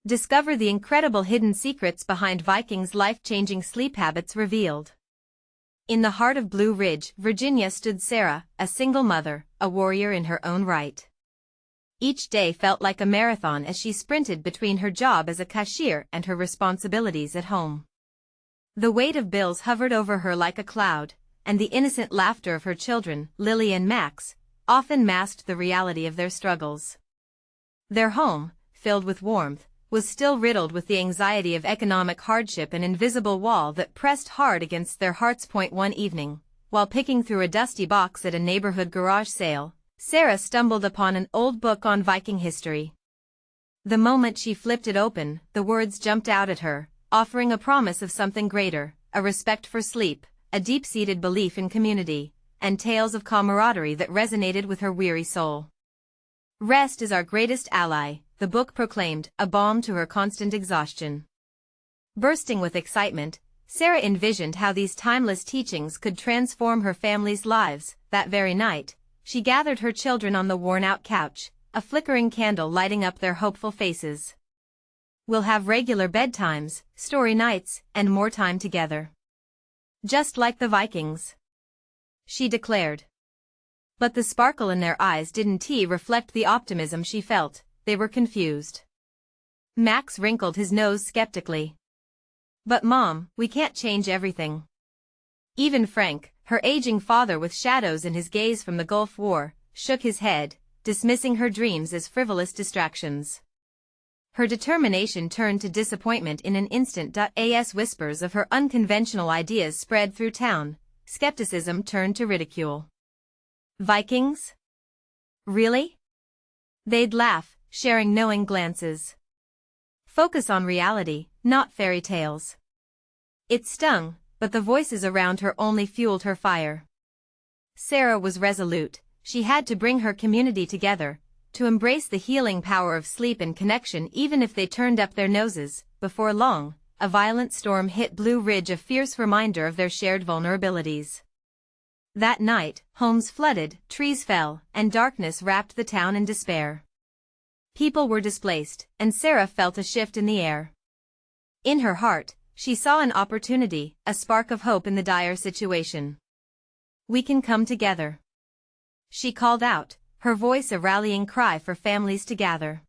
Discover the incredible hidden secrets behind Vikings' life-changing sleep habits revealed. In the heart of Blue Ridge, Virginia stood Sarah, a single mother, a warrior in her own right. Each day felt like a marathon as she sprinted between her job as a cashier and her responsibilities at home. The weight of bills hovered over her like a cloud, and the innocent laughter of her children, Lily and Max, often masked the reality of their struggles. Their home, filled with warmth, was still riddled with the anxiety of economic hardship, an invisible wall that pressed hard against their hearts. One evening, while picking through a dusty box at a neighborhood garage sale, Sarah stumbled upon an old book on Viking history. The moment she flipped it open, the words jumped out at her, offering a promise of something greater, a respect for sleep, a deep-seated belief in community, and tales of camaraderie that resonated with her weary soul. "Rest is our greatest ally," the book proclaimed, a balm to her constant exhaustion. Bursting with excitement, Sarah envisioned how these timeless teachings could transform her family's lives. That very night, she gathered her children on the worn-out couch, a flickering candle lighting up their hopeful faces. "We'll have regular bedtimes, story nights, and more time together. Just like the Vikings," she declared. But the sparkle in their eyes didn't reflect the optimism she felt. They were confused. Max wrinkled his nose skeptically. "But Mom, we can't change everything." Even Frank, her aging father with shadows in his gaze from the Gulf War, shook his head, dismissing her dreams as frivolous distractions. Her determination turned to disappointment in an instant. As whispers of her unconventional ideas spread through town, skepticism turned to ridicule. "Vikings? Really?" They'd laugh, sharing knowing glances. "Focus on reality, not fairy tales." It stung, but the voices around her only fueled her fire. Sarah was resolute. She had to bring her community together, to embrace the healing power of sleep and connection even if they turned up their noses. Before long, a violent storm hit Blue Ridge, a fierce reminder of their shared vulnerabilities. That night, homes flooded, trees fell, and darkness wrapped the town in despair. People were displaced, and Sarah felt a shift in the air. In her heart, she saw an opportunity, a spark of hope in the dire situation. "We can come together," she called out, her voice a rallying cry for families to gather.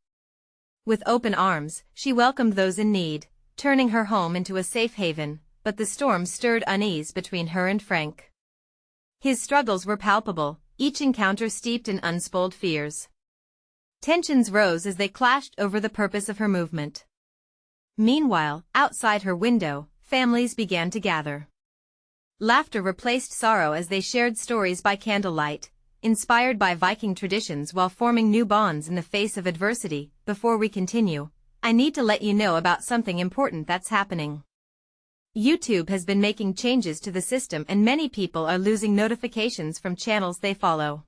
With open arms, she welcomed those in need, turning her home into a safe haven, but the storm stirred unease between her and Frank. His struggles were palpable, each encounter steeped in unspoiled fears. Tensions rose as they clashed over the purpose of her movement. Meanwhile, outside her window, families began to gather. Laughter replaced sorrow as they shared stories by candlelight, inspired by Viking traditions while forming new bonds in the face of adversity. Before we continue, I need to let you know about something important that's happening. YouTube has been making changes to the system and many people are losing notifications from channels they follow.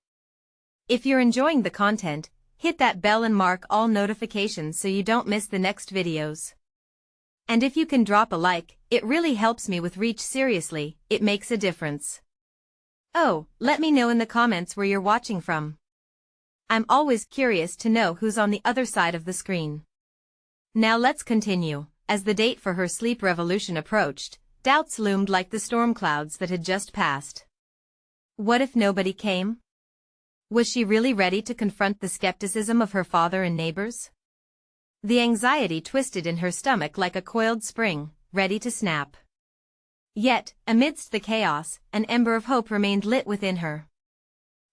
If you're enjoying the content, hit that bell and mark all notifications so you don't miss the next videos. And if you can drop a like, it really helps me with reach. Seriously, it makes a difference. Oh, let me know in the comments where you're watching from. I'm always curious to know who's on the other side of the screen. Now let's continue. As the date for her sleep revolution approached, doubts loomed like the storm clouds that had just passed. What if nobody came? Was she really ready to confront the skepticism of her father and neighbors? The anxiety twisted in her stomach like a coiled spring, ready to snap. Yet, amidst the chaos, an ember of hope remained lit within her.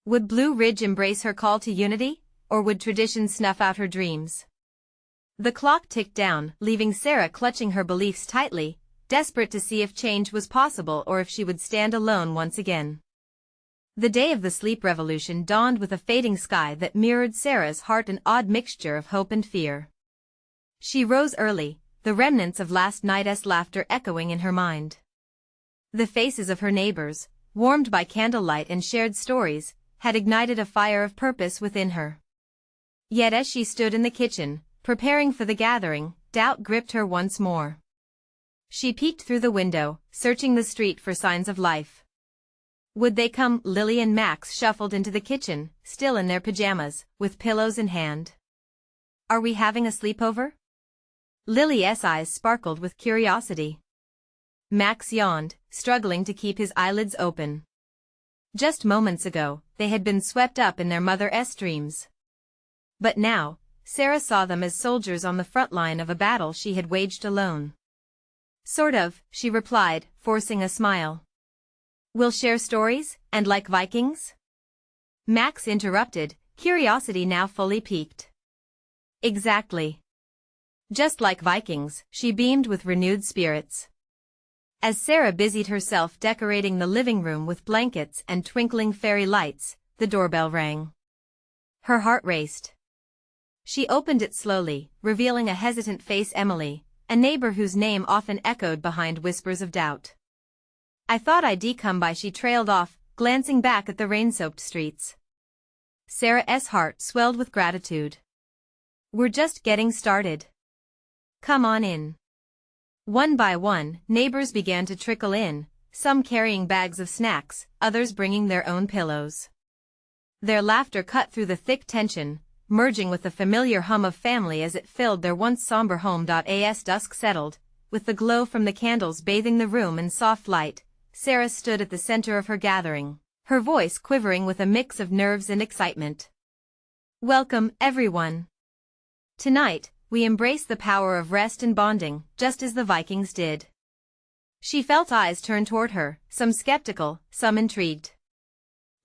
Would Blue Ridge embrace her call to unity, or would tradition snuff out her dreams? The clock ticked down, leaving Sarah clutching her beliefs tightly, desperate to see if change was possible or if she would stand alone once again. The day of the sleep revolution dawned with a fading sky that mirrored Sarah's heart, an odd mixture of hope and fear. She rose early, the remnants of last night's laughter echoing in her mind. The faces of her neighbors, warmed by candlelight and shared stories, had ignited a fire of purpose within her. Yet as she stood in the kitchen, preparing for the gathering, doubt gripped her once more. She peeked through the window, searching the street for signs of life. Would they come? Lily and Max shuffled into the kitchen, still in their pajamas, with pillows in hand. "Are we having a sleepover?" Lily's eyes sparkled with curiosity. Max yawned, struggling to keep his eyelids open. Just moments ago, they had been swept up in their mother's dreams. But now, Sarah saw them as soldiers on the front line of a battle she had waged alone. Sort of, she replied, forcing a smile. We'll share stories, and like Vikings? Max interrupted, curiosity now fully piqued. Exactly. Just like Vikings, she beamed with renewed spirits. As Sarah busied herself decorating the living room with blankets and twinkling fairy lights, the doorbell rang. Her heart raced. She opened it slowly, revealing a hesitant face Emily, a neighbor whose name often echoed behind whispers of doubt. I thought I'd come by, she trailed off, glancing back at the rain-soaked streets. Sarah's heart swelled with gratitude. We're just getting started. Come on in. One by one, neighbors began to trickle in, some carrying bags of snacks, others bringing their own pillows. Their laughter cut through the thick tension, merging with the familiar hum of family as it filled their once somber home. As dusk settled, with the glow from the candles bathing the room in soft light, Sarah stood at the center of her gathering, her voice quivering with a mix of nerves and excitement. Welcome, everyone. Tonight, we embrace the power of rest and bonding, just as the Vikings did. She felt eyes turn toward her, some skeptical, some intrigued.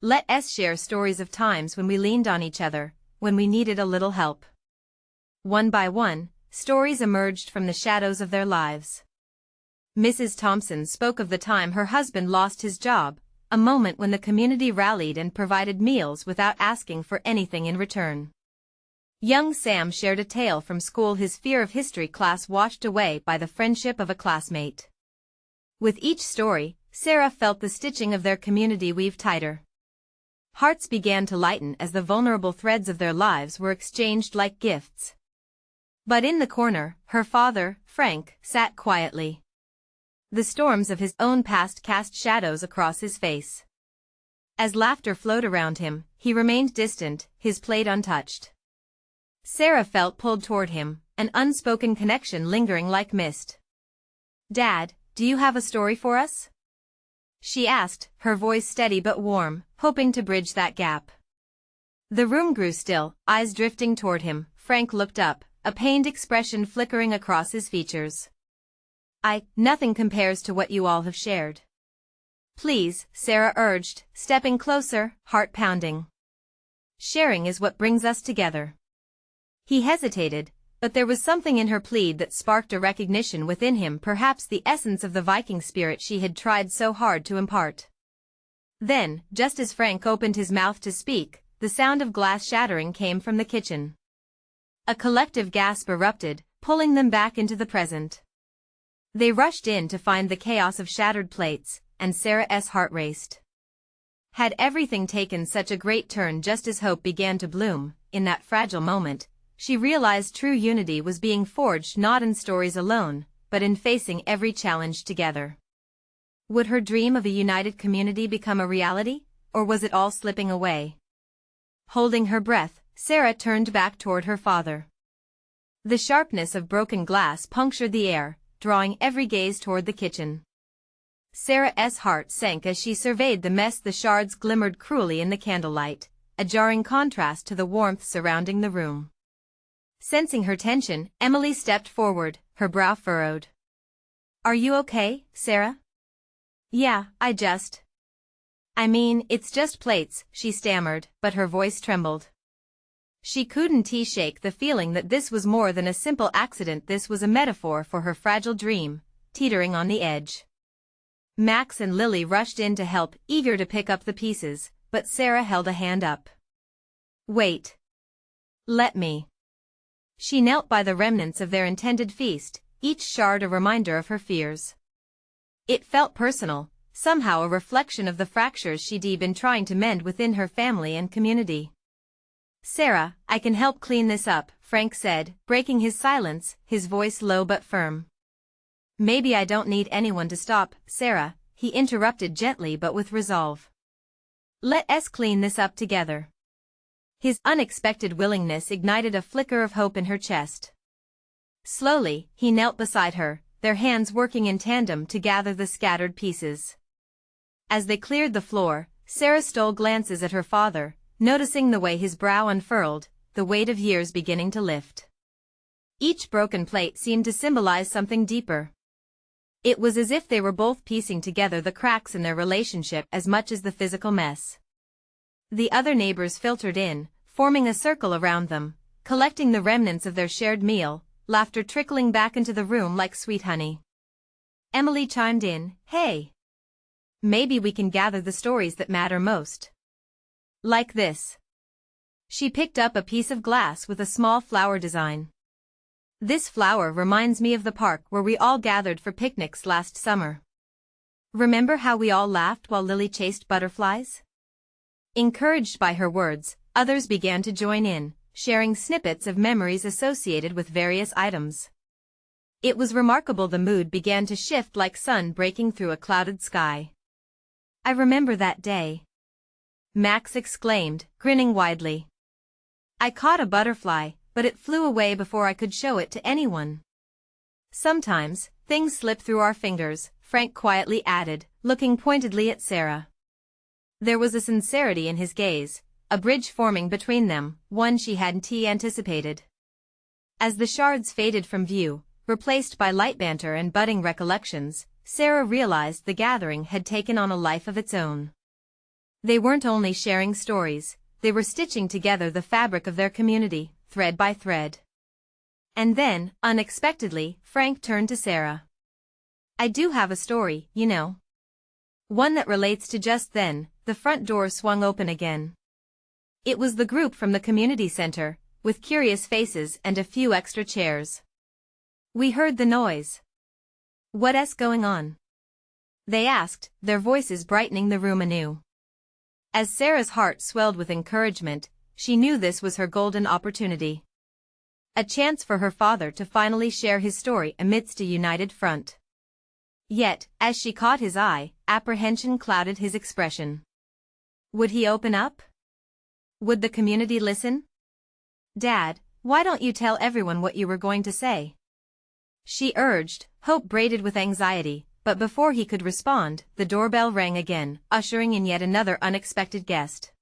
Let us share stories of times when we leaned on each other, when we needed a little help. One by one, stories emerged from the shadows of their lives. Mrs. Thompson spoke of the time her husband lost his job, a moment when the community rallied and provided meals without asking for anything in return. Young Sam shared a tale from school, his fear of history class washed away by the friendship of a classmate. With each story, Sarah felt the stitching of their community weave tighter. Hearts began to lighten as the vulnerable threads of their lives were exchanged like gifts. But in the corner, her father, Frank, sat quietly. The storms of his own past cast shadows across his face. As laughter flowed around him, he remained distant, his plate untouched. Sarah felt pulled toward him, an unspoken connection lingering like mist. Dad, do you have a story for us? She asked, her voice steady but warm, hoping to bridge that gap. The room grew still, eyes drifting toward him. Frank looked up, a pained expression flickering across his features. Nothing compares to what you all have shared. Please, Sarah urged, stepping closer, heart pounding. Sharing is what brings us together. He hesitated, but there was something in her plead that sparked a recognition within him, perhaps the essence of the Viking spirit she had tried so hard to impart. Then, just as Frank opened his mouth to speak, the sound of glass shattering came from the kitchen. A collective gasp erupted, pulling them back into the present. They rushed in to find the chaos of shattered plates, and Sarah's heart raced. Had everything taken such a great turn just as hope began to bloom? In that fragile moment, she realized true unity was being forged not in stories alone, but in facing every challenge together. Would her dream of a united community become a reality, or was it all slipping away? Holding her breath, Sarah turned back toward her father. The sharpness of broken glass punctured the air, drawing every gaze toward the kitchen. Sarah's heart sank as she surveyed the mess. The shards glimmered cruelly in the candlelight, a jarring contrast to the warmth surrounding the room. Sensing her tension, Emily stepped forward, her brow furrowed. Are you okay, Sarah? Yeah, it's just plates, she stammered, but her voice trembled. She couldn't shake the feeling that this was more than a simple accident. This was a metaphor for her fragile dream, teetering on the edge. Max and Lily rushed in to help, eager to pick up the pieces, but Sarah held a hand up. Wait. Let me. She knelt by the remnants of their intended feast, each shard a reminder of her fears. It felt personal, somehow a reflection of the fractures she'd been trying to mend within her family and community. Sarah, I can help clean this up, Frank said, breaking his silence, his voice low but firm. Maybe I don't need anyone to stop, Sarah, he interrupted gently but with resolve. Let us clean this up together. His unexpected willingness ignited a flicker of hope in her chest. Slowly, he knelt beside her, their hands working in tandem to gather the scattered pieces. As they cleared the floor, Sarah stole glances at her father, noticing the way his brow unfurled, the weight of years beginning to lift. Each broken plate seemed to symbolize something deeper. It was as if they were both piecing together the cracks in their relationship as much as the physical mess. The other neighbors filtered in, forming a circle around them, collecting the remnants of their shared meal, laughter trickling back into the room like sweet honey. Emily chimed in, "Hey! Maybe we can gather the stories that matter most. Like this." She picked up a piece of glass with a small flower design. "This flower reminds me of the park where we all gathered for picnics last summer. Remember how we all laughed while Lily chased butterflies?" Encouraged by her words, others began to join in, sharing snippets of memories associated with various items. It was remarkable the mood began to shift like sun breaking through a clouded sky. "I remember that day," Max exclaimed, grinning widely. "I caught a butterfly, but it flew away before I could show it to anyone." "Sometimes, things slip through our fingers," Frank quietly added, looking pointedly at Sarah. There was a sincerity in his gaze, a bridge forming between them, one she hadn't anticipated. As the shards faded from view, replaced by light banter and budding recollections, Sarah realized the gathering had taken on a life of its own. They weren't only sharing stories, they were stitching together the fabric of their community, thread by thread. And then, unexpectedly, Frank turned to Sarah. "I do have a story, you know. One that relates to." Just then, the front door swung open again. It was the group from the community center, with curious faces and a few extra chairs. "We heard the noise. What's going on?" they asked, their voices brightening the room anew. As Sarah's heart swelled with encouragement, she knew this was her golden opportunity. A chance for her father to finally share his story amidst a united front. Yet, as she caught his eye, apprehension clouded his expression. Would he open up? Would the community listen? "Dad, why don't you tell everyone what you were going to say?" she urged, hope braided with anxiety, but before he could respond, the doorbell rang again, ushering in yet another unexpected guest.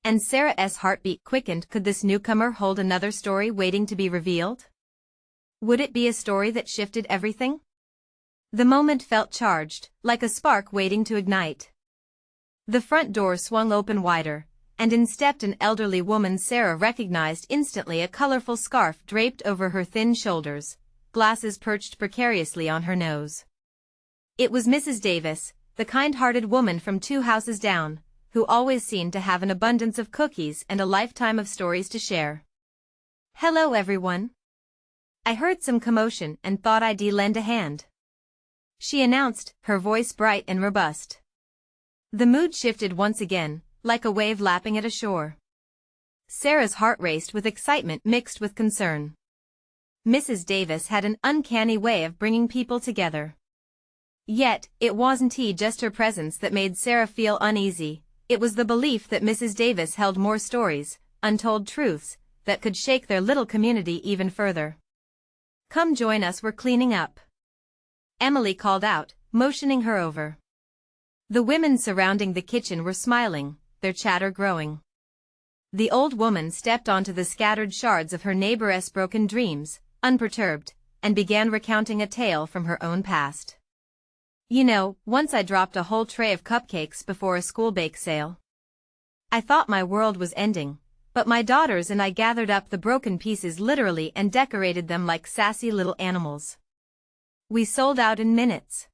And Sarah's heartbeat quickened. Could this newcomer hold another story waiting to be revealed? Would it be a story that shifted everything? The moment felt charged, like a spark waiting to ignite. The front door swung open wider, and in stepped an elderly woman Sarah recognized instantly, a colorful scarf draped over her thin shoulders, glasses perched precariously on her nose. It was Mrs. Davis, the kind-hearted woman from 2 houses down, who always seemed to have an abundance of cookies and a lifetime of stories to share. "Hello everyone. I heard some commotion and thought I'd lend a hand," she announced, her voice bright and robust. The mood shifted once again, like a wave lapping at a shore. Sarah's heart raced with excitement mixed with concern. Mrs. Davis had an uncanny way of bringing people together. Yet, it wasn't just her presence that made Sarah feel uneasy, it was the belief that Mrs. Davis held more stories, untold truths, that could shake their little community even further. "Come join us, we're cleaning up," Emily called out, motioning her over. The women surrounding the kitchen were smiling, their chatter growing. The old woman stepped onto the scattered shards of her neighbor's broken dreams, unperturbed, and began recounting a tale from her own past. "You know, once I dropped a whole tray of cupcakes before a school bake sale. I thought my world was ending, but my daughters and I gathered up the broken pieces literally and decorated them like sassy little animals. We sold out in minutes."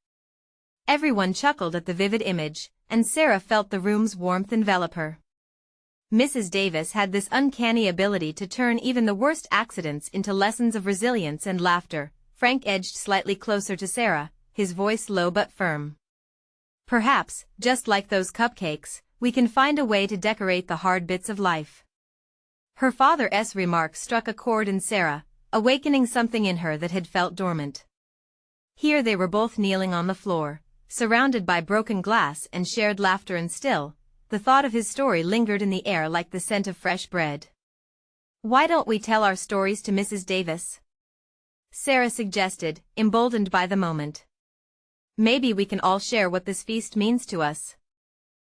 Everyone chuckled at the vivid image, and Sarah felt the room's warmth envelop her. Mrs. Davis had this uncanny ability to turn even the worst accidents into lessons of resilience and laughter. Frank edged slightly closer to Sarah, his voice low but firm. "Perhaps, just like those cupcakes, we can find a way to decorate the hard bits of life." Her father's remarks struck a chord in Sarah, awakening something in her that had felt dormant. Here they were both kneeling on the floor, surrounded by broken glass and shared laughter, and still, the thought of his story lingered in the air like the scent of fresh bread. "Why don't we tell our stories to Mrs. Davis?" Sarah suggested, emboldened by the moment. Maybe we can all share what this feast means to us.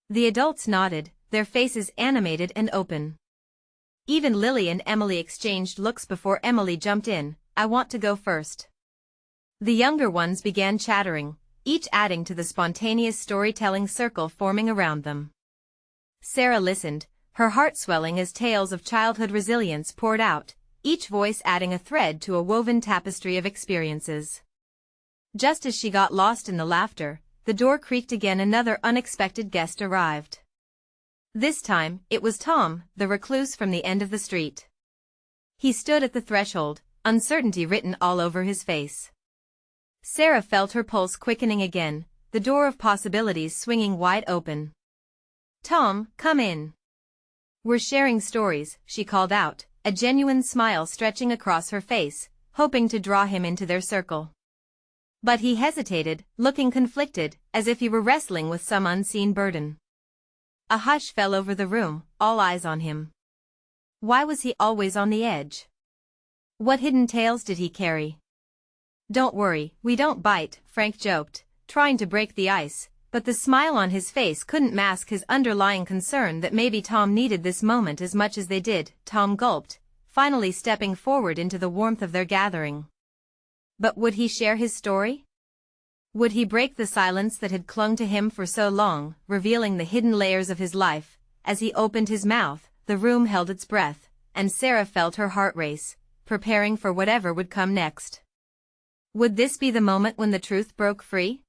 The adults nodded, their faces animated and open. Even Lily and Emily exchanged looks before Emily jumped in. I want to go first. The younger ones began chattering, each adding to the spontaneous storytelling circle forming around them. Sarah listened, her heart swelling as tales of childhood resilience poured out, each voice adding a thread to a woven tapestry of experiences. Just as she got lost in the laughter, the door creaked again. Another unexpected guest arrived. This time, it was Tom, the recluse from the end of the street. He stood at the threshold, uncertainty written all over his face. Sarah felt her pulse quickening again, the door of possibilities swinging wide open. "Tom, come in. We're sharing stories," she called out, a genuine smile stretching across her face, hoping to draw him into their circle. But he hesitated, looking conflicted, as if he were wrestling with some unseen burden. A hush fell over the room, all eyes on him. Why was he always on the edge? What hidden tales did he carry? "Don't worry, we don't bite," Frank joked, trying to break the ice, but the smile on his face couldn't mask his underlying concern that maybe Tom needed this moment as much as they did. Tom gulped, finally stepping forward into the warmth of their gathering. But would he share his story? Would he break the silence that had clung to him for so long, revealing the hidden layers of his life? As he opened his mouth, the room held its breath, and Sarah felt her heart race, preparing for whatever would come next. Would this be the moment when the truth broke free?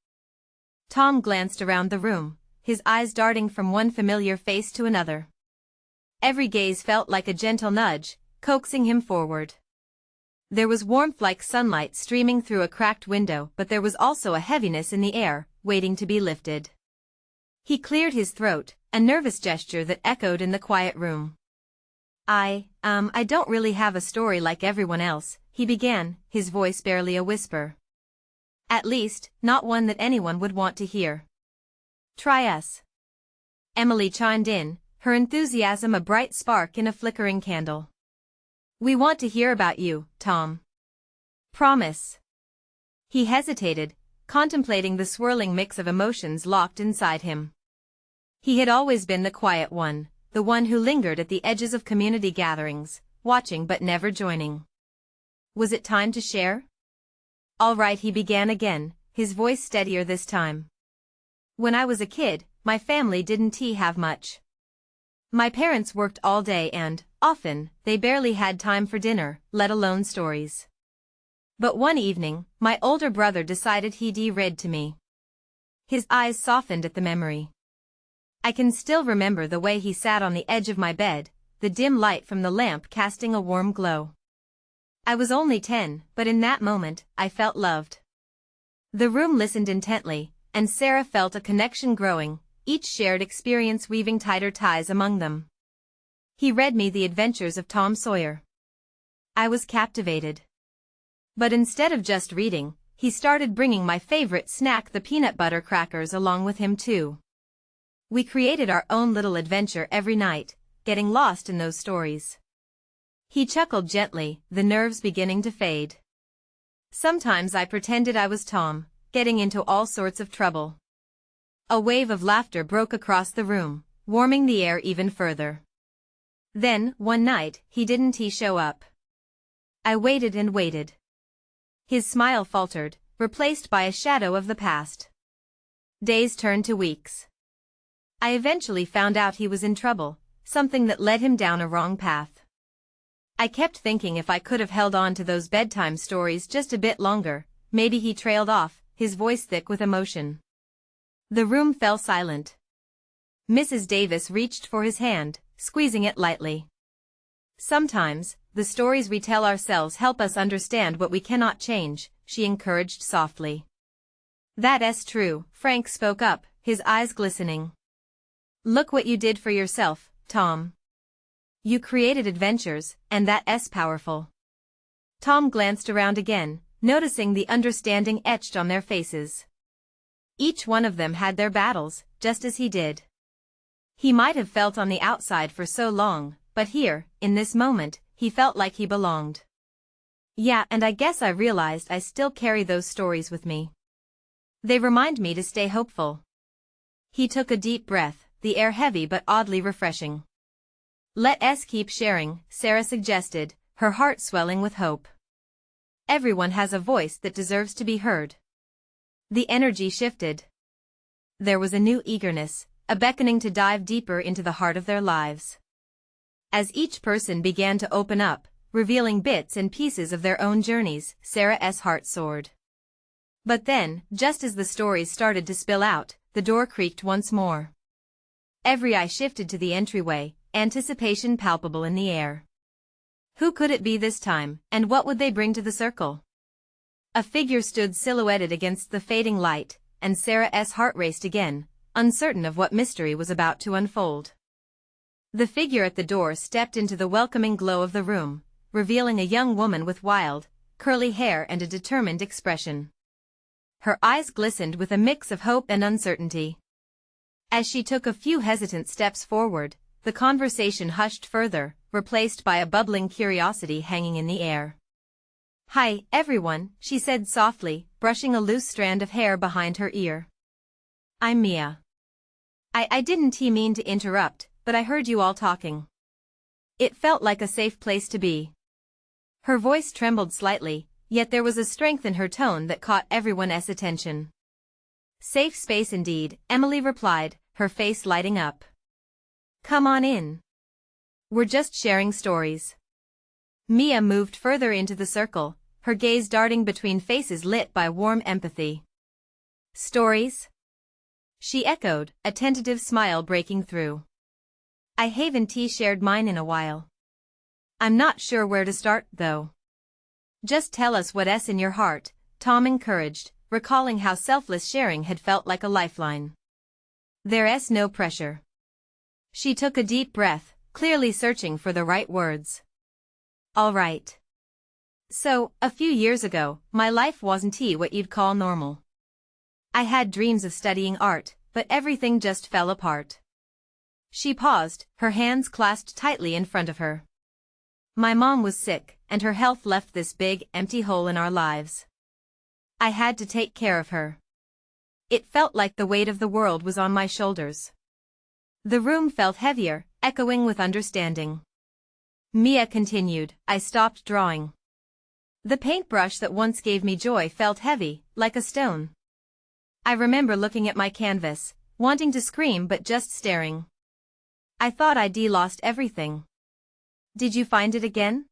Tom glanced around the room, his eyes darting from one familiar face to another. Every gaze felt like a gentle nudge, coaxing him forward. There was warmth like sunlight streaming through a cracked window, but there was also a heaviness in the air, waiting to be lifted. He cleared his throat, a nervous gesture that echoed in the quiet room. I don't really have a story like everyone else," he began, his voice barely a whisper. "At least, not one that anyone would want to hear." "Try us." Emily chimed in, her enthusiasm a bright spark in a flickering candle. "We want to hear about you, Tom. Promise." He hesitated, contemplating the swirling mix of emotions locked inside him. He had always been the quiet one, the one who lingered at the edges of community gatherings, watching but never joining. Was it time to share? "All right," he began again, his voice steadier this time. "When I was a kid, my family didn't have much. My parents worked all day and, often, they barely had time for dinner, let alone stories. But one evening, my older brother decided he'd read to me." His eyes softened at the memory. "I can still remember the way he sat on the edge of my bed, the dim light from the lamp casting a warm glow. I was only 10, but in that moment, I felt loved." The room listened intently, and Sarah felt a connection growing, each shared experience weaving tighter ties among them. "He read me The Adventures of Tom Sawyer." I was captivated. But instead of just reading, he started bringing my favorite snack, the peanut butter crackers, along with him too. We created our own little adventure every night, getting lost in those stories. He chuckled gently, the nerves beginning to fade. "Sometimes I pretended I was Tom, getting into all sorts of trouble." A wave of laughter broke across the room, warming the air even further. Then, one night, he didn't show up. I waited and waited. His smile faltered, replaced by a shadow of the past. Days turned to weeks. I eventually found out he was in trouble, something that led him down a wrong path. I kept thinking if I could have held on to those bedtime stories just a bit longer, maybe he trailed off, his voice thick with emotion. The room fell silent. Mrs. Davis reached for his hand, squeezing it lightly. "Sometimes, the stories we tell ourselves help us understand what we cannot change," she encouraged softly. "That's true," Frank spoke up, his eyes glistening. "Look what you did for yourself, Tom. You created adventures, and that's powerful." Tom glanced around again, noticing the understanding etched on their faces. Each one of them had their battles, just as he did. He might have felt on the outside for so long, but here, in this moment, he felt like he belonged. Yeah, and I guess I realized I still carry those stories with me. They remind me to stay hopeful. He took a deep breath, the air heavy but oddly refreshing. Let's keep sharing, Sarah suggested, her heart swelling with hope. Everyone has a voice that deserves to be heard. The energy shifted. There was a new eagerness, a beckoning to dive deeper into the heart of their lives. As each person began to open up, revealing bits and pieces of their own journeys, Sarah's heart soared. But then, just as the stories started to spill out, the door creaked once more. Every eye shifted to the entryway, anticipation palpable in the air. Who could it be this time, and what would they bring to the circle? A figure stood silhouetted against the fading light, and Sarah's heart raced again, uncertain of what mystery was about to unfold. The figure at the door stepped into the welcoming glow of the room, revealing a young woman with wild, curly hair and a determined expression. Her eyes glistened with a mix of hope and uncertainty. As she took a few hesitant steps forward, the conversation hushed further, replaced by a bubbling curiosity hanging in the air. "Hi, everyone," she said softly, brushing a loose strand of hair behind her ear. "I'm Mia. I didn't mean to interrupt, but I heard you all talking." It felt like a safe place to be. Her voice trembled slightly, yet there was a strength in her tone that caught everyone's attention. "Safe space indeed," Emily replied, her face lighting up. "Come on in. We're just sharing stories." Mia moved further into the circle, her gaze darting between faces lit by warm empathy. "Stories?" she echoed, a tentative smile breaking through. "I haven't shared mine in a while. I'm not sure where to start, though." "Just tell us what's in your heart," Tom encouraged, recalling how selfless sharing had felt like a lifeline. "There's no pressure." She took a deep breath, clearly searching for the right words. "All right. So, a few years ago, my life wasn't what you'd call normal. I had dreams of studying art, but everything just fell apart." She paused, her hands clasped tightly in front of her. "My mom was sick, and her health left this big, empty hole in our lives. I had to take care of her. It felt like the weight of the world was on my shoulders." The room felt heavier, echoing with understanding. Mia continued, "I stopped drawing. The paintbrush that once gave me joy felt heavy, like a stone. I remember looking at my canvas, wanting to scream but just staring. I thought I'd lost everything." "Did you find it again?"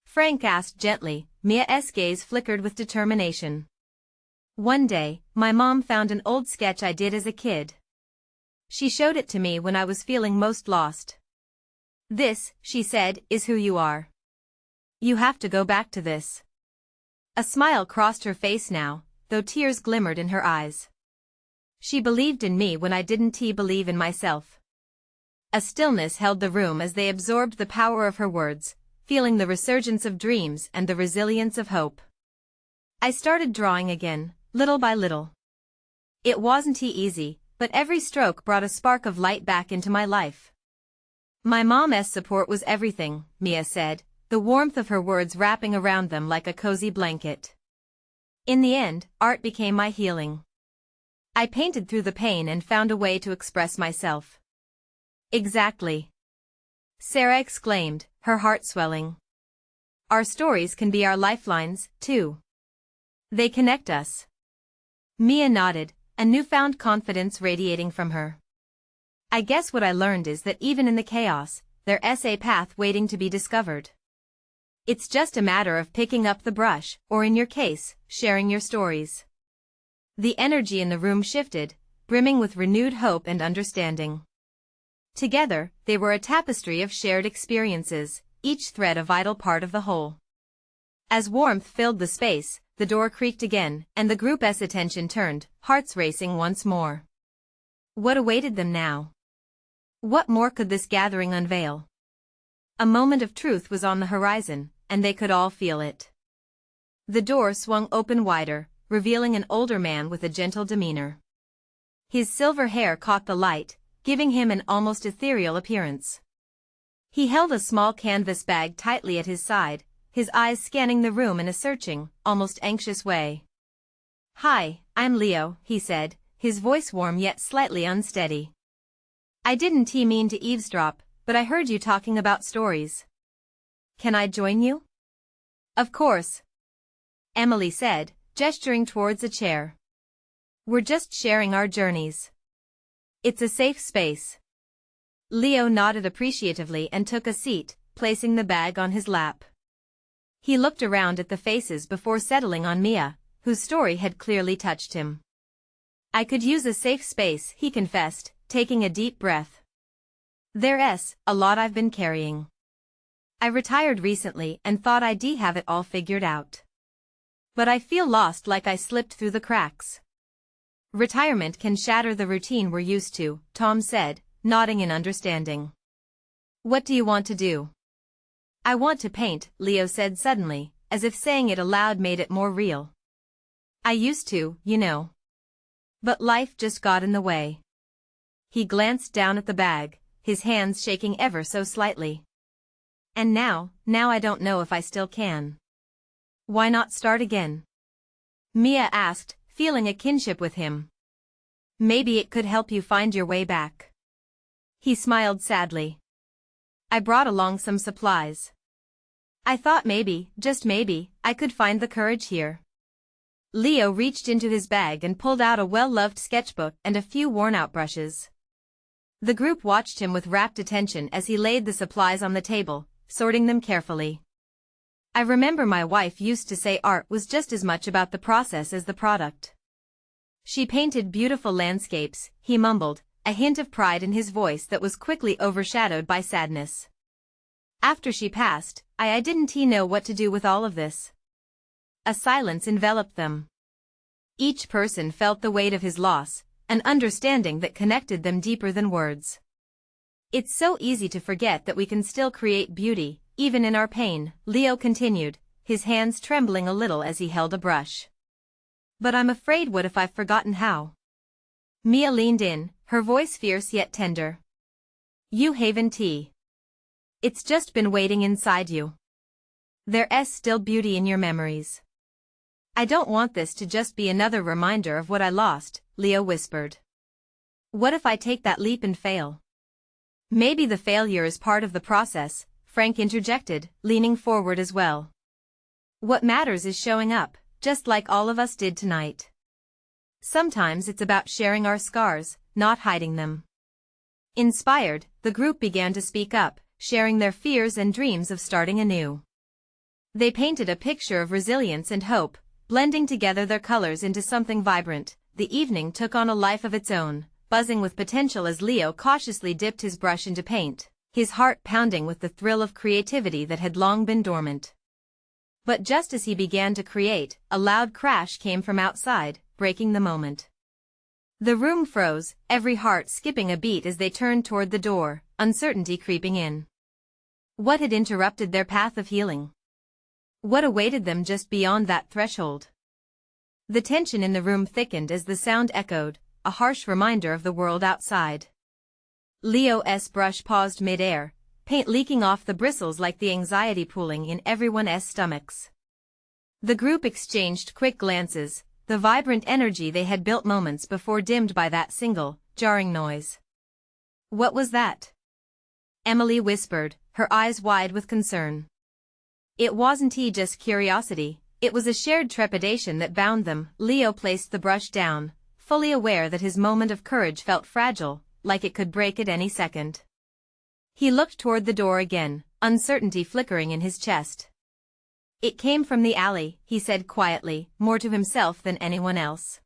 Frank asked gently, Mia's gaze flickered with determination. "One day, my mom found an old sketch I did as a kid. She showed it to me when I was feeling most lost. 'This,' she said, 'is who you are. You have to go back to this.'" A smile crossed her face now, though tears glimmered in her eyes. "She believed in me when I didn't believe in myself." A stillness held the room as they absorbed the power of her words, feeling the resurgence of dreams and the resilience of hope. "I started drawing again, little by little. It wasn't easy, but every stroke brought a spark of light back into my life. My mom's support was everything," Mia said, the warmth of her words wrapping around them like a cozy blanket. "In the end, art became my healing. I painted through the pain and found a way to express myself." "Exactly," Sarah exclaimed, her heart swelling. "Our stories can be our lifelines, too. They connect us." Mia nodded, a newfound confidence radiating from her. "I guess what I learned is that even in the chaos, there's a path waiting to be discovered. It's just a matter of picking up the brush, or in your case, sharing your stories." The energy in the room shifted, brimming with renewed hope and understanding. Together, they were a tapestry of shared experiences, each thread a vital part of the whole. As warmth filled the space, the door creaked again, and the group's attention turned, hearts racing once more. What awaited them now? What more could this gathering unveil? A moment of truth was on the horizon, and they could all feel it. The door swung open wider, revealing an older man with a gentle demeanor. His silver hair caught the light, giving him an almost ethereal appearance. He held a small canvas bag tightly at his side, his eyes scanning the room in a searching, almost anxious way. "Hi, I'm Leo," he said, his voice warm yet slightly unsteady. "I didn't mean to eavesdrop, but I heard you talking about stories. Can I join you?" "Of course," Emily said, gesturing towards a chair. "We're just sharing our journeys. It's a safe space." Leo nodded appreciatively and took a seat, placing the bag on his lap. He looked around at the faces before settling on Mia, whose story had clearly touched him. "I could use a safe space," he confessed, taking a deep breath. "There's a lot I've been carrying. I retired recently and thought I'd have it all figured out. But I feel lost, like I slipped through the cracks." "Retirement can shatter the routine we're used to," Tom said, nodding in understanding. "What do you want to do?" "I want to paint," Leo said suddenly, as if saying it aloud made it more real. "I used to, you know. But life just got in the way." He glanced down at the bag, his hands shaking ever so slightly. "And now I don't know if I still can." "Why not start again?" Mia asked, feeling a kinship with him. "Maybe it could help you find your way back." He smiled sadly. "I brought along some supplies. I thought maybe, just maybe, I could find the courage here." Leo reached into his bag and pulled out a well-loved sketchbook and a few worn-out brushes. The group watched him with rapt attention as he laid the supplies on the table, sorting them carefully. "I remember my wife used to say art was just as much about the process as the product. She painted beautiful landscapes," he mumbled, a hint of pride in his voice that was quickly overshadowed by sadness. "After she passed, I didn't know what to do with all of this." A silence enveloped them. Each person felt the weight of his loss, an understanding that connected them deeper than words. "It's so easy to forget that we can still create beauty, even in our pain," Leo continued, his hands trembling a little as he held a brush. "But I'm afraid, what if I've forgotten how?" Mia leaned in, her voice fierce yet tender. "You haven't. It's just been waiting inside you. There's still beauty in your memories." "I don't want this to just be another reminder of what I lost," Leo whispered. "What if I take that leap and fail?" "Maybe the failure is part of the process," Frank interjected, leaning forward as well. "What matters is showing up, just like all of us did tonight. Sometimes it's about sharing our scars, not hiding them." Inspired, the group began to speak up, sharing their fears and dreams of starting anew. They painted a picture of resilience and hope, blending together their colors into something vibrant. The evening took on a life of its own, buzzing with potential as Leo cautiously dipped his brush into paint, his heart pounding with the thrill of creativity that had long been dormant. But just as he began to create, a loud crash came from outside, breaking the moment. The room froze, every heart skipping a beat as they turned toward the door, uncertainty creeping in. What had interrupted their path of healing? What awaited them just beyond that threshold? The tension in the room thickened as the sound echoed, a harsh reminder of the world outside. Leo's brush paused mid-air, paint leaking off the bristles like the anxiety pooling in everyone's stomachs. The group exchanged quick glances, the vibrant energy they had built moments before dimmed by that single, jarring noise. "What was that?" Emily whispered, her eyes wide with concern. "It wasn't just curiosity, it was a shared trepidation that bound them." Leo placed the brush down, fully aware that his moment of courage felt fragile, like it could break at any second. He looked toward the door again, uncertainty flickering in his chest. "It came from the alley," he said quietly, more to himself than anyone else.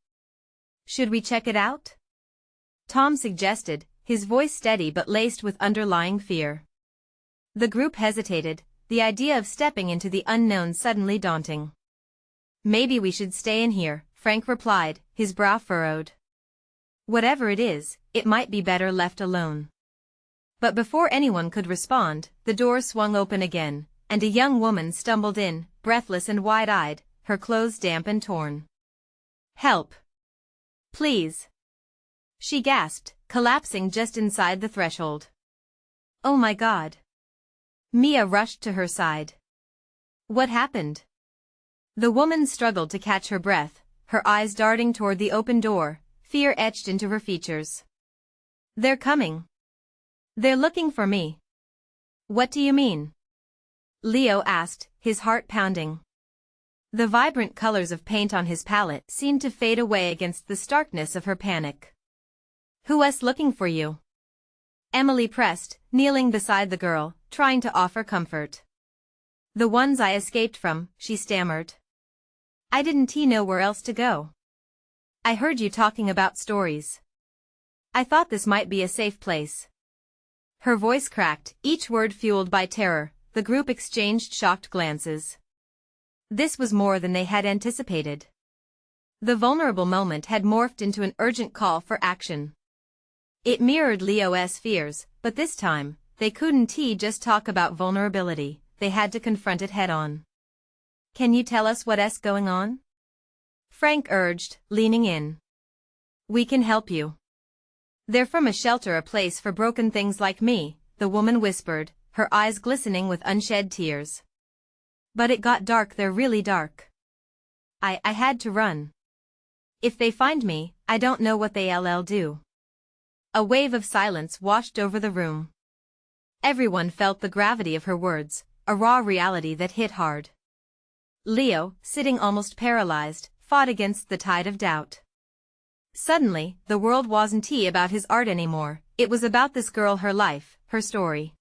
"Should we check it out?" Tom suggested, his voice steady but laced with underlying fear. The group hesitated, the idea of stepping into the unknown suddenly daunting. "Maybe we should stay in here," Frank replied, his brow furrowed. "Whatever it is, it might be better left alone." But before anyone could respond, the door swung open again, and a young woman stumbled in, breathless and wide-eyed, her clothes damp and torn. "Help! Please!" she gasped, collapsing just inside the threshold. "Oh my God!" Mia rushed to her side. What happened? The woman struggled to catch her breath, her eyes darting toward the open door, fear etched into her features. They're coming. They're looking for me. What do you mean? Leo asked, his heart pounding. The vibrant colors of paint on his palette seemed to fade away against the starkness of her panic. Who's looking for you? Emily pressed, kneeling beside the girl, trying to offer comfort. The ones I escaped from, she stammered. I didn't know where else to go. I heard you talking about stories. I thought this might be a safe place. Her voice cracked, each word fueled by terror. The group exchanged shocked glances. This was more than they had anticipated. The vulnerable moment had morphed into an urgent call for action. It mirrored Leo's fears, but this time, they couldn't just talk about vulnerability, they had to confront it head-on. Can you tell us what's going on? Frank urged, leaning in. We can help you. They're from a shelter, a place for broken things like me, the woman whispered, her eyes glistening with unshed tears. But it got dark there, really dark. I had to run. If they find me, I don't know what they'll do. A wave of silence washed over the room. Everyone felt the gravity of her words, a raw reality that hit hard. Leo, sitting almost paralyzed, fought against the tide of doubt. Suddenly, the world wasn't about his art anymore, it was about this girl, her life, her story.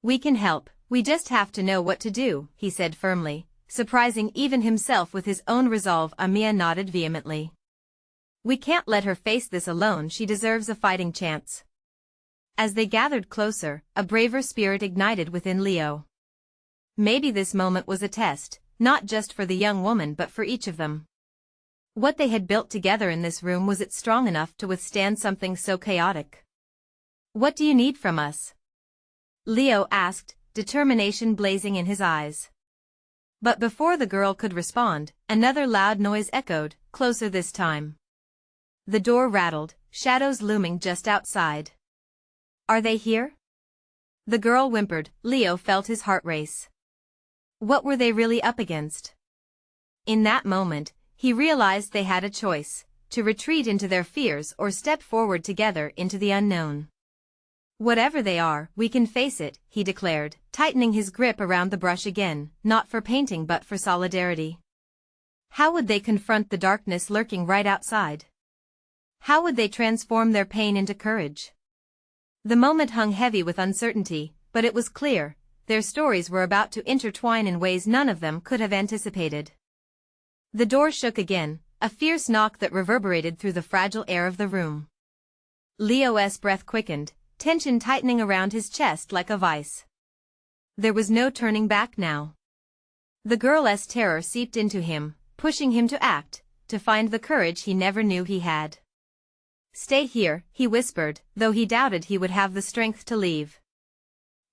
We can help, we just have to know what to do, he said firmly, surprising even himself with his own resolve. Mia nodded vehemently. We can't let her face this alone, she deserves a fighting chance. As they gathered closer, a braver spirit ignited within Leo. Maybe this moment was a test, not just for the young woman but for each of them. What they had built together in this room, was it strong enough to withstand something so chaotic? What do you need from us? Leo asked, determination blazing in his eyes. But before the girl could respond, another loud noise echoed, closer this time. The door rattled, shadows looming just outside. Are they here? The girl whimpered. Leo felt his heart race. What were they really up against? In that moment, he realized they had a choice, to retreat into their fears or step forward together into the unknown. Whatever they are, we can face it, he declared, tightening his grip around the brush again, not for painting but for solidarity. How would they confront the darkness lurking right outside? How would they transform their pain into courage? The moment hung heavy with uncertainty, but it was clear, their stories were about to intertwine in ways none of them could have anticipated. The door shook again, a fierce knock that reverberated through the fragile air of the room. Leo's breath quickened, tension tightening around his chest like a vice. There was no turning back now. The girl's terror seeped into him, pushing him to act, to find the courage he never knew he had. Stay here, he whispered, though he doubted he would have the strength to leave.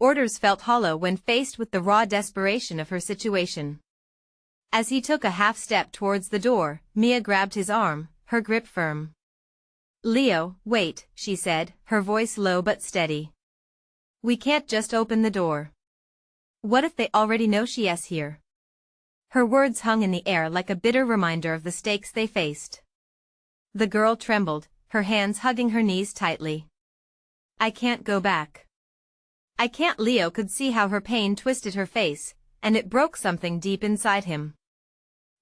Orders felt hollow when faced with the raw desperation of her situation. As he took a half-step towards the door, Mia grabbed his arm, her grip firm. Leo, wait, she said, her voice low but steady. We can't just open the door. What if they already know she's here? Her words hung in the air like a bitter reminder of the stakes they faced. The girl trembled, her hands hugging her knees tightly. I can't go back. I can't. Leo could see how her pain twisted her face, and it broke something deep inside him.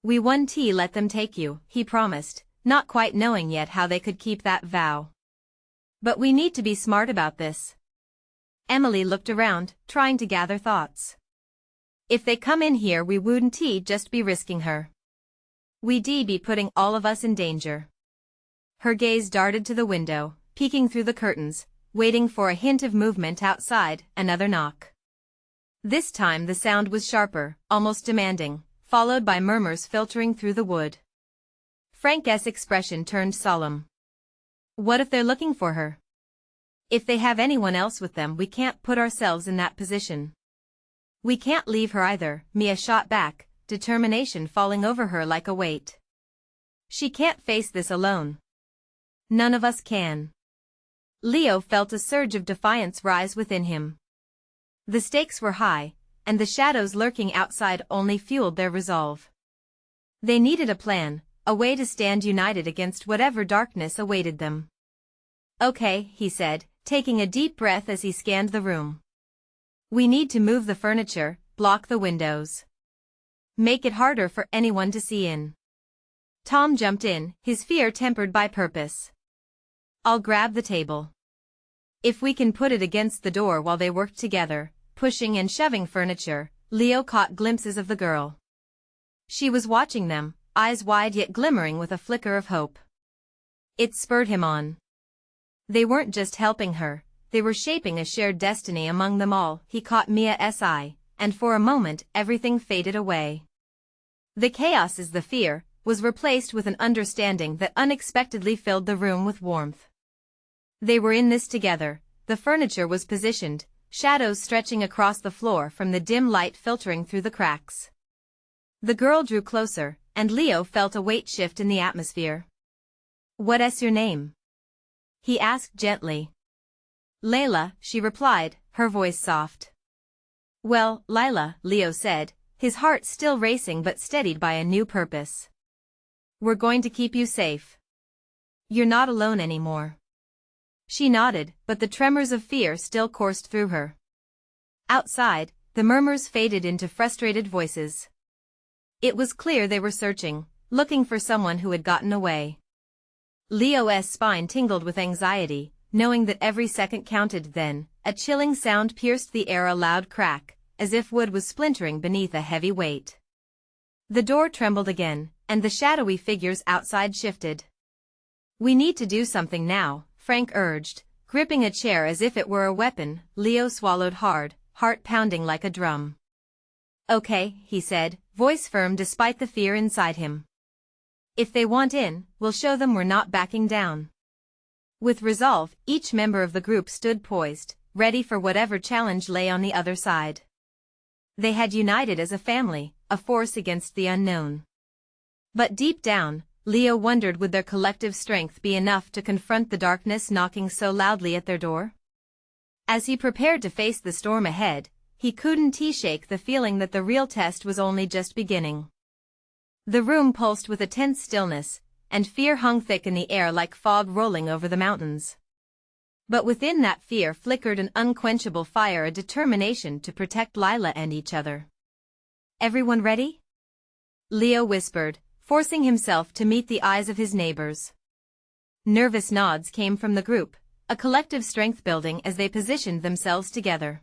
We won't let them take you, he promised, not quite knowing yet how they could keep that vow. But we need to be smart about this. Emily looked around, trying to gather thoughts. If they come in here, we wouldn't just be risking her. We'd be putting all of us in danger. Her gaze darted to the window, peeking through the curtains, waiting for a hint of movement outside. Another knock. This time the sound was sharper, almost demanding, followed by murmurs filtering through the wood. Frank's expression turned solemn. What if they're looking for her? If they have anyone else with them, we can't put ourselves in that position. We can't leave her either, Mia shot back, determination falling over her like a weight. She can't face this alone. None of us can. Leo felt a surge of defiance rise within him. The stakes were high, and the shadows lurking outside only fueled their resolve. They needed a plan, a way to stand united against whatever darkness awaited them. "Okay," he said, taking a deep breath as he scanned the room. "We need to move the furniture, block the windows. Make it harder for anyone to see in." Tom jumped in, his fear tempered by purpose. "I'll grab the table. If we can put it against the door." While they worked together, pushing and shoving furniture, Leo caught glimpses of the girl. She was watching them, eyes wide yet glimmering with a flicker of hope. It spurred him on. They weren't just helping her, they were shaping a shared destiny among them all. He caught Mia's eye, and for a moment everything faded away. The chaos, the fear, was replaced with an understanding that unexpectedly filled the room with warmth. They were in this together. The furniture was positioned, shadows stretching across the floor from the dim light filtering through the cracks. The girl drew closer, and Leo felt a weight shift in the atmosphere. "What's your name?" he asked gently. "Layla," she replied, her voice soft. "Well, Lila," Leo said, his heart still racing but steadied by a new purpose. "We're going to keep you safe. You're not alone anymore." She nodded, but the tremors of fear still coursed through her. Outside, the murmurs faded into frustrated voices. It was clear they were searching, looking for someone who had gotten away. Leo's spine tingled with anxiety, knowing that every second counted. Then, a chilling sound pierced the air, a loud crack, as if wood was splintering beneath a heavy weight. The door trembled again, and the shadowy figures outside shifted. "We need to do something now," Frank urged, gripping a chair as if it were a weapon. Leo swallowed hard, heart pounding like a drum. "Okay," he said, voice firm despite the fear inside him. "If they want in, we'll show them we're not backing down." With resolve, each member of the group stood poised, ready for whatever challenge lay on the other side. They had united as a family, a force against the unknown. But deep down, Leo wondered, would their collective strength be enough to confront the darkness knocking so loudly at their door? As he prepared to face the storm ahead, he couldn't shake the feeling that the real test was only just beginning. The room pulsed with a tense stillness, and fear hung thick in the air like fog rolling over the mountains. But within that fear flickered an unquenchable fire, a determination to protect Lila and each other. "Everyone ready?" Leo whispered, forcing himself to meet the eyes of his neighbors. Nervous nods came from the group, a collective strength building as they positioned themselves together.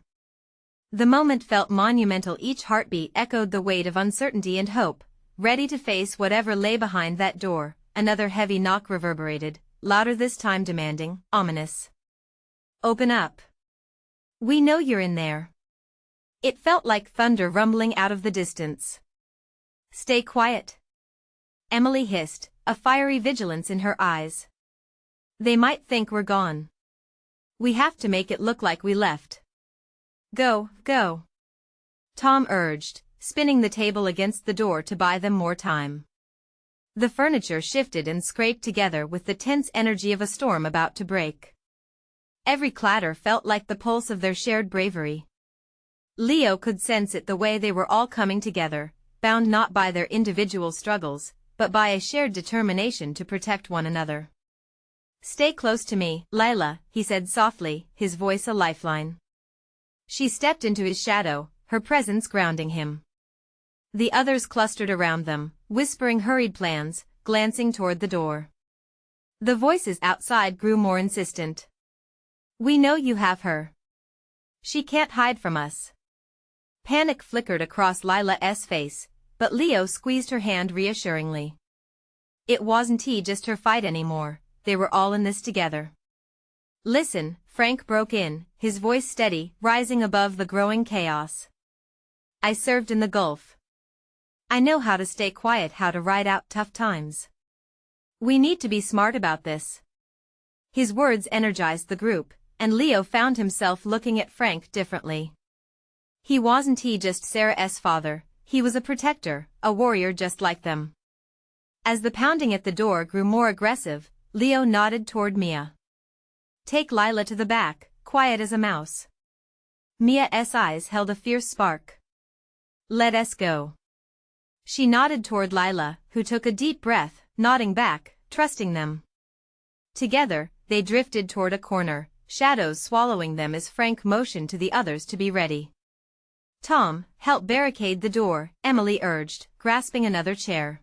The moment felt monumental, each heartbeat echoed the weight of uncertainty and hope, ready to face whatever lay behind that door. Another heavy knock reverberated, louder this time, demanding, ominous. "Open up. We know you're in there." It felt like thunder rumbling out of the distance. "Stay quiet," Emily hissed, a fiery vigilance in her eyes. "They might think we're gone. We have to make it look like we left." "Go, go," Tom urged, spinning the table against the door to buy them more time. The furniture shifted and scraped together with the tense energy of a storm about to break. Every clatter felt like the pulse of their shared bravery. Leo could sense it, the way they were all coming together, bound not by their individual struggles, but by a shared determination to protect one another. "Stay close to me, Lila," he said softly, his voice a lifeline. She stepped into his shadow, her presence grounding him. The others clustered around them, whispering hurried plans, glancing toward the door. The voices outside grew more insistent. "We know you have her. She can't hide from us." Panic flickered across Lila's face, but Leo squeezed her hand reassuringly. It wasn't just her fight anymore, they were all in this together. "Listen," Frank broke in, his voice steady, rising above the growing chaos. "I served in the Gulf. I know how to stay quiet, how to ride out tough times. We need to be smart about this." His words energized the group, and Leo found himself looking at Frank differently. He wasn't just Sarah's father, he was a protector, a warrior just like them. As the pounding at the door grew more aggressive, Leo nodded toward Mia. "Take Lila to the back, quiet as a mouse." Mia's eyes held a fierce spark. Let us go. She nodded toward Lila, who took a deep breath, nodding back, trusting them. Together, they drifted toward a corner, shadows swallowing them as Frank motioned to the others to be ready. Tom, help barricade the door, Emily urged, grasping another chair.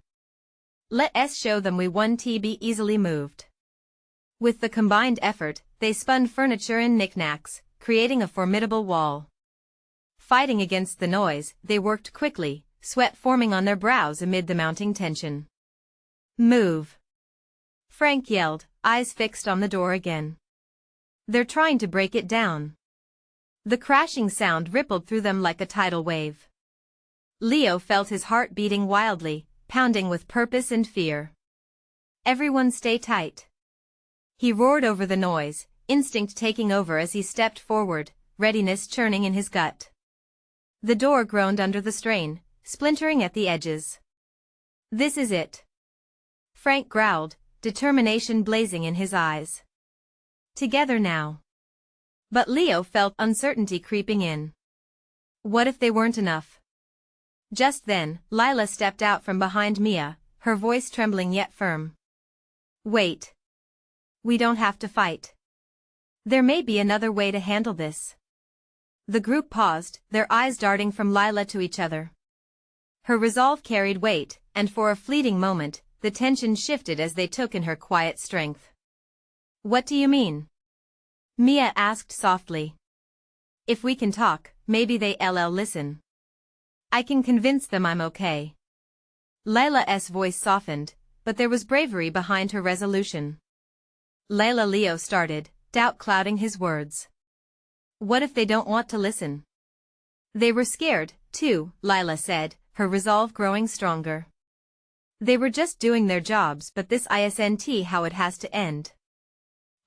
Let us show them we won to be easily moved. With the combined effort, they spun furniture and knickknacks, creating a formidable wall. Fighting against the noise, they worked quickly, sweat forming on their brows amid the mounting tension. Move! Frank yelled, eyes fixed on the door again. They're trying to break it down. The crashing sound rippled through them like a tidal wave. Leo felt his heart beating wildly, pounding with purpose and fear. Everyone stay tight. He roared over the noise, instinct taking over as he stepped forward, readiness churning in his gut. The door groaned under the strain, splintering at the edges. This is it. Frank growled, determination blazing in his eyes. Together now. But Leo felt uncertainty creeping in. What if they weren't enough? Just then, Lila stepped out from behind Mia, her voice trembling yet firm. Wait. We don't have to fight. There may be another way to handle this. The group paused, their eyes darting from Lila to each other. Her resolve carried weight, and for a fleeting moment, the tension shifted as they took in her quiet strength. What do you mean? Mia asked softly. If we can talk, maybe they'll listen. I can convince them I'm okay. Lila's voice softened, but there was bravery behind her resolution. Leo started, doubt clouding his words. What if they don't want to listen? They were scared, too, Lila said, her resolve growing stronger. They were just doing their jobs, but this isn't how it has to end.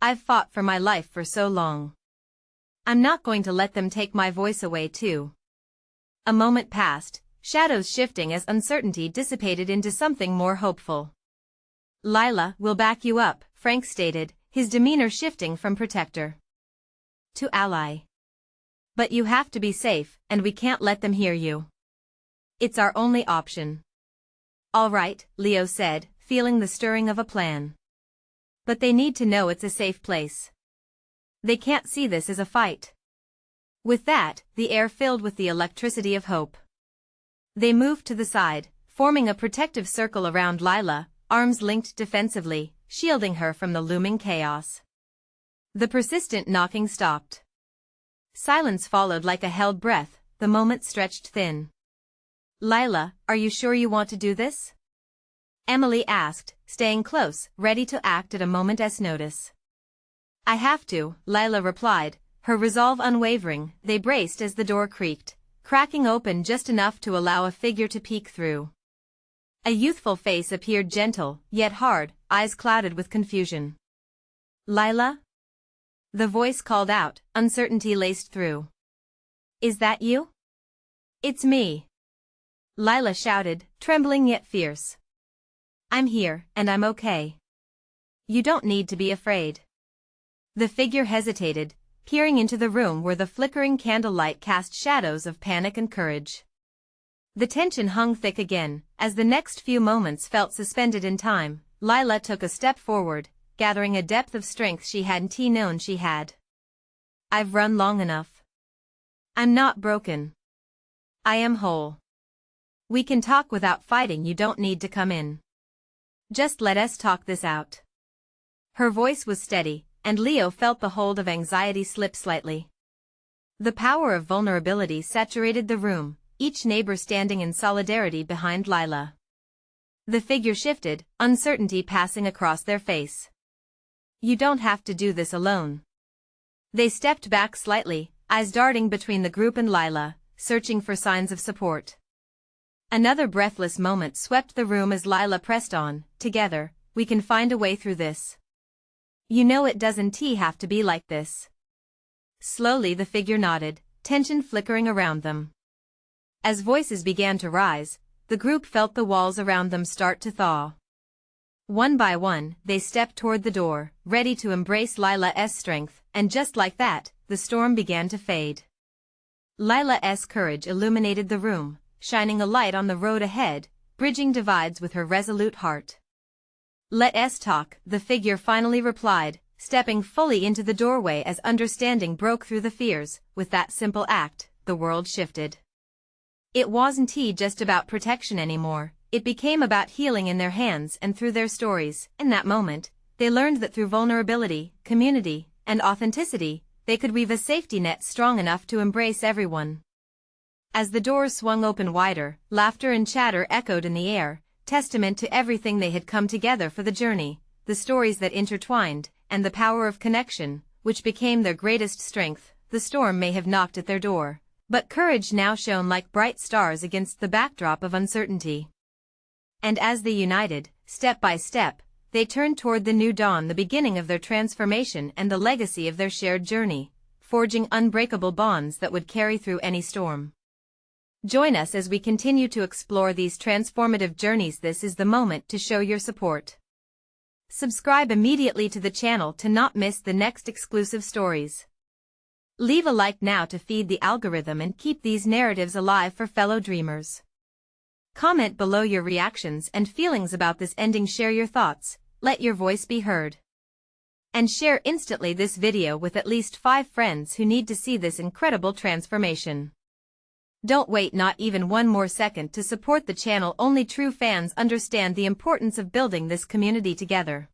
I've fought for my life for so long. I'm not going to let them take my voice away too. A moment passed, shadows shifting as uncertainty dissipated into something more hopeful. Lila will back you up, Frank stated, his demeanor shifting from protector to ally. But you have to be safe, and we can't let them hear you. It's our only option. All right, Leo said, feeling the stirring of a plan. But they need to know it's a safe place. They can't see this as a fight. With that, the air filled with the electricity of hope. They moved to the side, forming a protective circle around Lila, arms linked defensively, shielding her from the looming chaos. The persistent knocking stopped. Silence followed like a held breath, the moment stretched thin. Lila, are you sure you want to do this? Emily asked, staying close, ready to act at a moment's notice. I have to, Lila replied, her resolve unwavering. They braced as the door creaked, cracking open just enough to allow a figure to peek through. A youthful face appeared, gentle, yet hard, eyes clouded with confusion. Lila? The voice called out, uncertainty laced through. Is that you? It's me. Lila shouted, trembling yet fierce. I'm here, and I'm okay. You don't need to be afraid. The figure hesitated, peering into the room where the flickering candlelight cast shadows of panic and courage. The tension hung thick again, as the next few moments felt suspended in time. Lila took a step forward, gathering a depth of strength she hadn't known she had. I've run long enough. I'm not broken. I am whole. We can talk without fighting. You don't need to come in. Just let us talk this out. Her voice was steady, and Leo felt the hold of anxiety slip slightly. The power of vulnerability saturated the room, each neighbor standing in solidarity behind Lila. The figure shifted, uncertainty passing across their face. You don't have to do this alone. They stepped back slightly, eyes darting between the group and Lila, searching for signs of support. Another breathless moment swept the room as Lila pressed on. Together, we can find a way through this. You know it doesn't have to be like this. Slowly the figure nodded, tension flickering around them. As voices began to rise, the group felt the walls around them start to thaw. One by one, they stepped toward the door, ready to embrace Lila's strength, and just like that, the storm began to fade. Lila's courage illuminated the room, shining a light on the road ahead, bridging divides with her resolute heart. "Let us talk," the figure finally replied, stepping fully into the doorway as understanding broke through the fears. With that simple act, the world shifted. It wasn't just about protection anymore, it became about healing in their hands and through their stories. In that moment, they learned that through vulnerability, community, and authenticity, they could weave a safety net strong enough to embrace everyone. As the doors swung open wider, laughter and chatter echoed in the air, testament to everything they had come together for the journey, the stories that intertwined, and the power of connection, which became their greatest strength. The storm may have knocked at their door, but courage now shone like bright stars against the backdrop of uncertainty. And as they united, step by step, they turned toward the new dawn, the beginning of their transformation and the legacy of their shared journey, forging unbreakable bonds that would carry through any storm. Join us as we continue to explore these transformative journeys. This is the moment to show your support. Subscribe immediately to the channel to not miss the next exclusive stories. Leave a like now to feed the algorithm and keep these narratives alive for fellow dreamers. Comment below your reactions and feelings about this ending. Share your thoughts, let your voice be heard. And share instantly this video with at least 5 friends who need to see this incredible transformation. Don't wait not even one more second to support the channel. Only true fans understand the importance of building this community together.